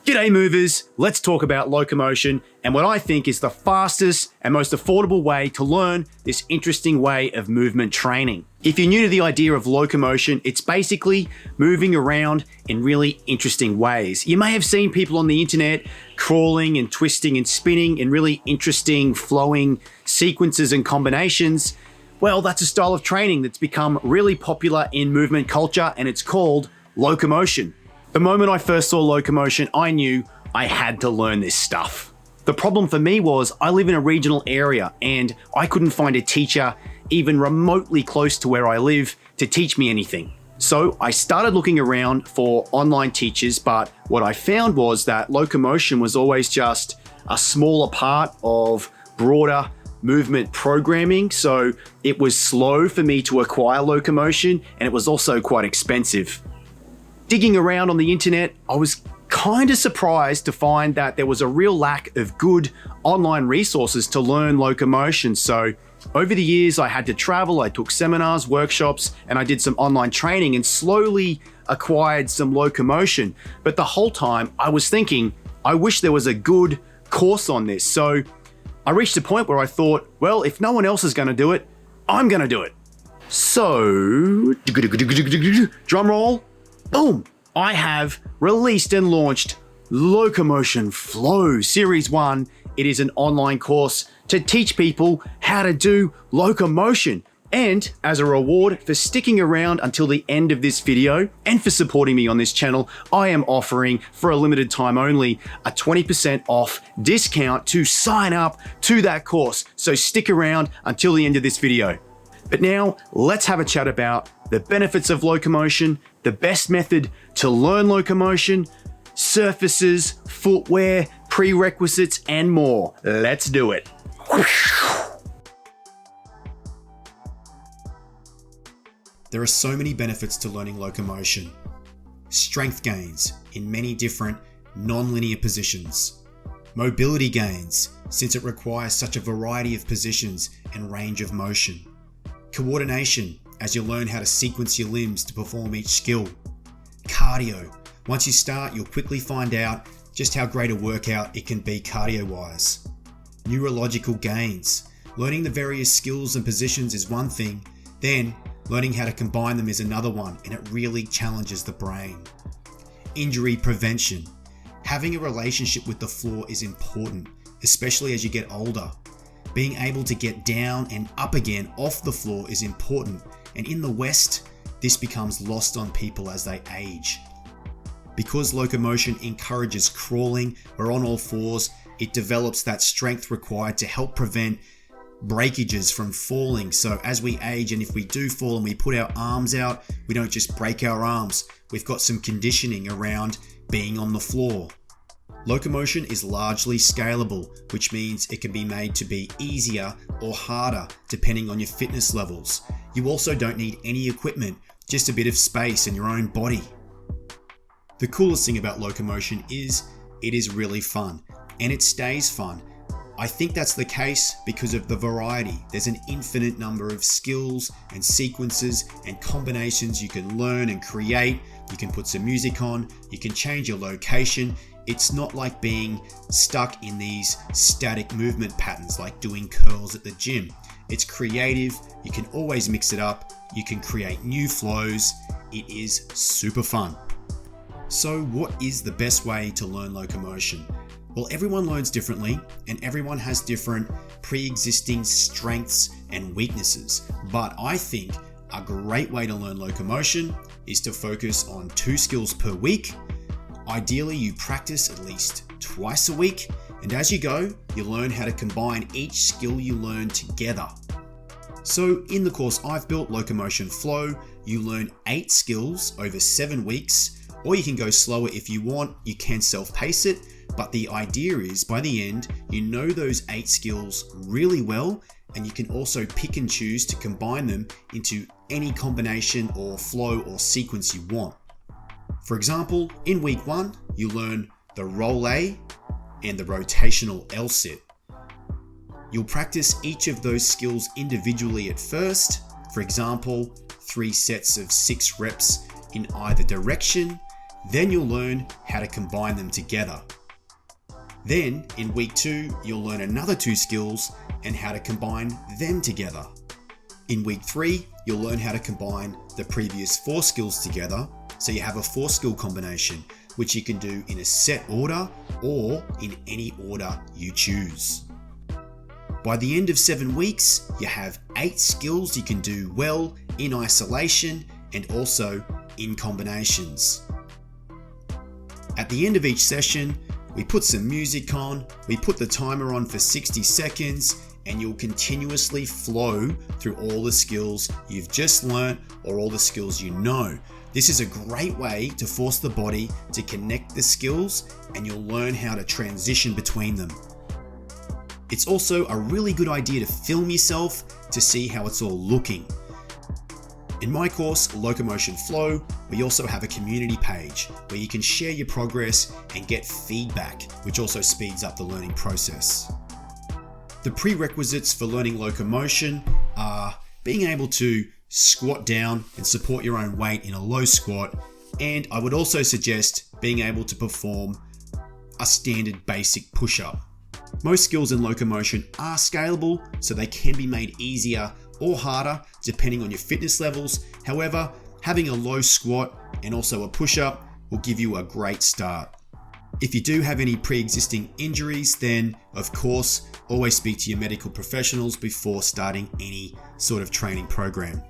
G'day movers, let's talk about locomotion and what I think is the fastest and most affordable way to learn this interesting way of movement training. If you're new to the idea of locomotion, it's basically moving around in really interesting ways. You may have seen people on the internet crawling and twisting and spinning in really interesting flowing sequences and combinations. Well, that's a style of training that's become really popular in movement culture, and it's called locomotion. The moment I first saw locomotion, I knew I had to learn this stuff. The problem for me was I live in a regional area and I couldn't find a teacher even remotely close to where I live to teach me anything. So I started looking around for online teachers, but what I found was that locomotion was always just a smaller part of broader movement programming. So it was slow for me to acquire locomotion, and it was also quite expensive. Digging around on the internet, I was kind of surprised to find that there was a real lack of good online resources to learn locomotion. So over the years, I had to travel, I took seminars, workshops, and I did some online training and slowly acquired some locomotion. But the whole time I was thinking, I wish there was a good course on this. So I reached a point where I thought, well, if no one else is going to do it, I'm going to do it. So, drum roll. Boom! I have released and launched Locomotion Flow Series 1. It is an online course to teach people how to do locomotion. And as a reward for sticking around until the end of this video and for supporting me on this channel, I am offering for a limited time only a 20% off discount to sign up to that course. So stick around until the end of this video. But now let's have a chat about the benefits of locomotion, the best method to learn locomotion, surfaces, footwear, prerequisites, and more. Let's do it. There are so many benefits to learning locomotion. Strength gains in many different non-linear positions. Mobility gains, since it requires such a variety of positions and range of motion. Coordination, as you learn how to sequence your limbs to perform each skill. Cardio, once you start, you'll quickly find out just how great a workout it can be cardio-wise. Neurological gains, learning the various skills and positions is one thing, then learning how to combine them is another one, and it really challenges the brain. Injury prevention, having a relationship with the floor is important, especially as you get older. Being able to get down and up again off the floor is important, and in the West, this becomes lost on people as they age. Because locomotion encourages crawling or on all fours, it develops that strength required to help prevent breakages from falling. So as we age, and if we do fall and we put our arms out, we don't just break our arms. We've got some conditioning around being on the floor. Locomotion is largely scalable, which means it can be made to be easier or harder depending on your fitness levels. You also don't need any equipment, just a bit of space in your own body. The coolest thing about locomotion is it is really fun, and it stays fun. I think that's the case because of the variety. There's an infinite number of skills and sequences and combinations you can learn and create. You can put some music on, you can change your location. It's not like being stuck in these static movement patterns like doing curls at the gym. It's creative, you can always mix it up, you can create new flows. It is super fun. So what is the best way to learn locomotion? Well, everyone learns differently and everyone has different pre-existing strengths and weaknesses. But I think a great way to learn locomotion is to focus on 2 skills per week. Ideally, you practice at least twice a week, and as you go, you learn how to combine each skill you learn together. So in the course I've built, Locomotion Flow, you learn 8 skills over 7 weeks, or you can go slower if you want, you can self-pace it, but the idea is by the end, you know those 8 skills really well, and you can also pick and choose to combine them into any combination or flow or sequence you want. For example, in week 1, you learn the roll A and the rotational L sit. You'll practice each of those skills individually at first. For example, 3 sets of 6 reps in either direction. Then you'll learn how to combine them together. Then in week 2, you'll learn another 2 skills and how to combine them together. In week 3, you'll learn how to combine the previous 4 skills together, so you have a 4-skill combination, which you can do in a set order or in any order you choose. By the end of 7 weeks, you have 8 skills you can do well in isolation and also in combinations. At the end of each session, we put some music on, we put the timer on for 60 seconds, and you'll continuously flow through all the skills you've just learnt or all the skills you know. This is a great way to force the body to connect the skills, and you'll learn how to transition between them. It's also a really good idea to film yourself to see how it's all looking. In my course, Locomotion Flow, we also have a community page where you can share your progress and get feedback, which also speeds up the learning process. The prerequisites for learning locomotion are being able to squat down and support your own weight in a low squat, and I would also suggest being able to perform a standard basic push-up. Most skills in locomotion are scalable, so they can be made easier or harder depending on your fitness levels. However, having a low squat and also a push-up will give you a great start. If you do have any pre-existing injuries, then of course, always speak to your medical professionals before starting any sort of training program.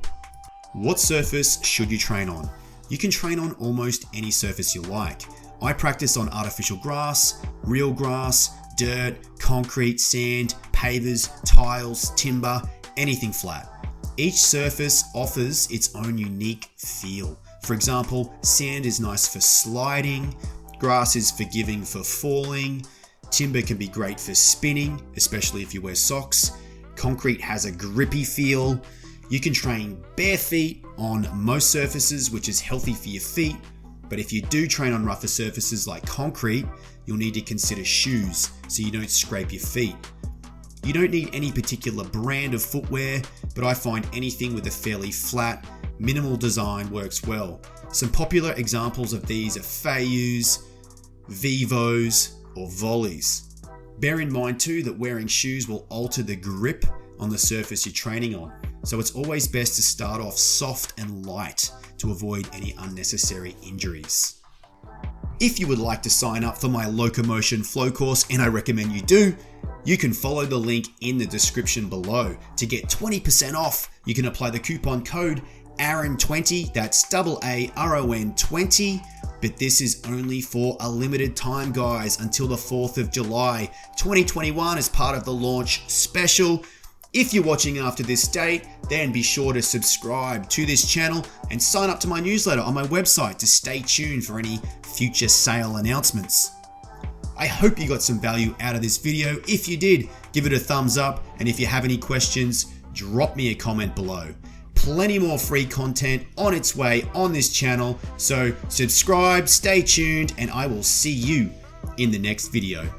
What surface should you train on? You can train on almost any surface you like. I practice on artificial grass, real grass, dirt, concrete, sand, pavers, tiles, timber, anything flat. Each surface offers its own unique feel. For example, sand is nice for sliding, grass is forgiving for falling, timber can be great for spinning, especially if you wear socks, concrete has a grippy feel. You can train bare feet on most surfaces, which is healthy for your feet, but if you do train on rougher surfaces like concrete, you'll need to consider shoes so you don't scrape your feet. You don't need any particular brand of footwear, but I find anything with a fairly flat, minimal design works well. Some popular examples of these are Fayus, Vivos, or Volleys. Bear in mind too that wearing shoes will alter the grip on the surface you're training on, so it's always best to start off soft and light to avoid any unnecessary injuries. If you would like to sign up for my Locomotion Flow course, and I recommend you do, you can follow the link in the description below. To get 20% off, you can apply the coupon code AARON20, that's AARON20, but this is only for a limited time, guys, until the 4th of July 2021 as part of the launch special. If you're watching after this date, then be sure to subscribe to this channel and sign up to my newsletter on my website to stay tuned for any future sale announcements. I hope you got some value out of this video. If you did, give it a thumbs up, and if you have any questions, drop me a comment below. Plenty more free content on its way on this channel, so subscribe, stay tuned, and I will see you in the next video.